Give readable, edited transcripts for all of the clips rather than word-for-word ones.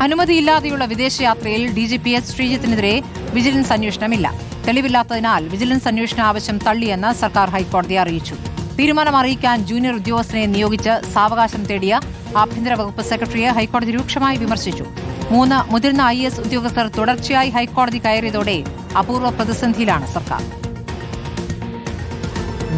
അനുമതിയില്ലാതെയുള്ള വിദേശയാത്രയിൽ DGP S. ശ്രീജിത്തിനെതിരെ vigilance അന്വേഷണമില്ല. തെളിവില്ലാത്തതിനാൽ vigilance അന്വേഷണ ആവശ്യം തള്ളിയെന്ന് സർക്കാർ ഹൈക്കോടതിയെ അറിയിച്ചു. തീരുമാനം അറിയിക്കാൻ ജൂനിയർ ഉദ്യോഗസ്ഥനെ നിയോഗിച്ച് സാവകാശം തേടിയ ആഭ്യന്തര വകുപ്പ് സെക്രട്ടറിയെ ഹൈക്കോടതി രൂക്ഷമായി വിമർശിച്ചു. 3 മുതിർന്ന IAS ഉദ്യോഗസ്ഥർ തുടർച്ചയായി ഹൈക്കോടതി കയറിയതോടെ അപൂർവ പ്രതിസന്ധിയിലാണ് സർക്കാർ.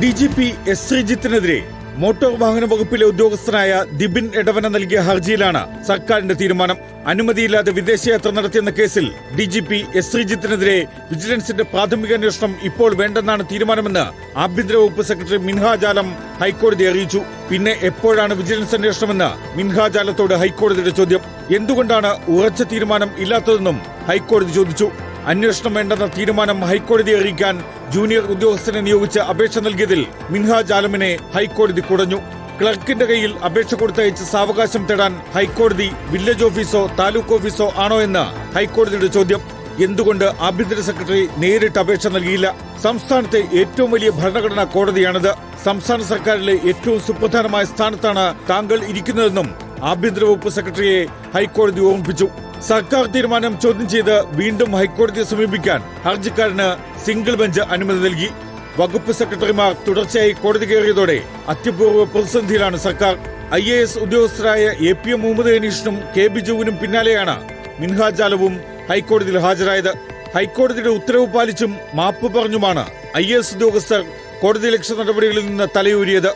DGP S. ശ്രീജിത്തിനെതിരെ മോട്ടോർ വാഹന വകുപ്പിലെ ഉദ്യോഗസ്ഥനായ ദിബിൻ എടവന നൽകിയ ഹർജിയിലാണ് സർക്കാരിന്റെ തീരുമാനം. അനുമതിയില്ലാതെ വിദേശയാത്ര നടത്തിയെന്ന കേസിൽ DGP S. ശ്രീജിത്തിനെതിരെ വിജിലൻസിന്റെ പ്രാഥമിക അന്വേഷണം ഇപ്പോൾ വേണ്ടെന്നാണ് തീരുമാനമെന്ന് ആഭ്യന്തര വകുപ്പ് സെക്രട്ടറി മിൻഹാജ് ആലം ഹൈക്കോടതിയെ അറിയിച്ചു. പിന്നെ എപ്പോഴാണ് വിജിലൻസ് അന്വേഷണമെന്ന് മിൻഹാജ് ആലത്തോട് ഹൈക്കോടതിയുടെ ചോദ്യം. എന്തുകൊണ്ടാണ് ഉറച്ച തീരുമാനം ഇല്ലാത്തതെന്നും ഹൈക്കോടതി ചോദിച്ചു. അന്വേഷണം വേണ്ടെന്ന തീരുമാനം ഹൈക്കോടതിയെ അറിയിക്കാൻ ജൂനിയർ ഉദ്യോഗസ്ഥനെ നിയോഗിച്ച് അപേക്ഷ നൽകിയതിൽ മിൻഹാജ് ആലമിനെ ഹൈക്കോടതി കുടഞ്ഞു. ക്ലർക്കിന്റെ കയ്യിൽ അപേക്ഷ കൊടുത്തയച്ച് സാവകാശം തേടാൻ ഹൈക്കോടതി വില്ലേജ് ഓഫീസോ താലൂക്ക് ഓഫീസോ ആണോ എന്ന് ഹൈക്കോടതിയുടെ ചോദ്യം. എന്തുകൊണ്ട് ആഭ്യന്തര സെക്രട്ടറി നേരിട്ട് അപേക്ഷ നൽകിയില്ല? സംസ്ഥാനത്തെ ഏറ്റവും വലിയ ഭരണഘടനാ കോടതിയാണിത്. സംസ്ഥാന സർക്കാരിലെ ഏറ്റവും സുപ്രധാനമായ സ്ഥാനത്താണ് താങ്കൾ ഇരിക്കുന്നതെന്നും ആഭ്യന്തര വകുപ്പ് സെക്രട്ടറിയെ ഹൈക്കോടതി ഓർമ്മിപ്പിച്ചു. സർക്കാർ തീരുമാനം ചോദ്യം ചെയ്ത് വീണ്ടും ഹൈക്കോടതിയെ സമീപിക്കാൻ ഹർജിക്കാരന് സിംഗിൾ ബെഞ്ച് അനുമതി നൽകി. വകുപ്പ് സെക്രട്ടറിമാർ തുടർച്ചയായി കോടതി കയറിയതോടെ അത്യപൂർവ പ്രതിസന്ധിയിലാണ് സർക്കാർ. IAS ഉദ്യോഗസ്ഥരായ APM Muhammad അനീഷിനും K. ബിജുവിനും പിന്നാലെയാണ് മിൻഹാജ് ആലവും ഹൈക്കോടതിയിൽ ഹാജരായത്. ഹൈക്കോടതിയുടെ ഉത്തരവ് പാലിച്ചും മാപ്പ് പറഞ്ഞുമാണ് IAS ഉദ്യോഗസ്ഥർ കോടതിയലക്ഷ്യ നടപടികളിൽ നിന്ന് തലയൂരിയത്.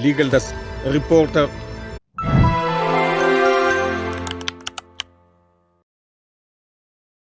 Legal desk reporter.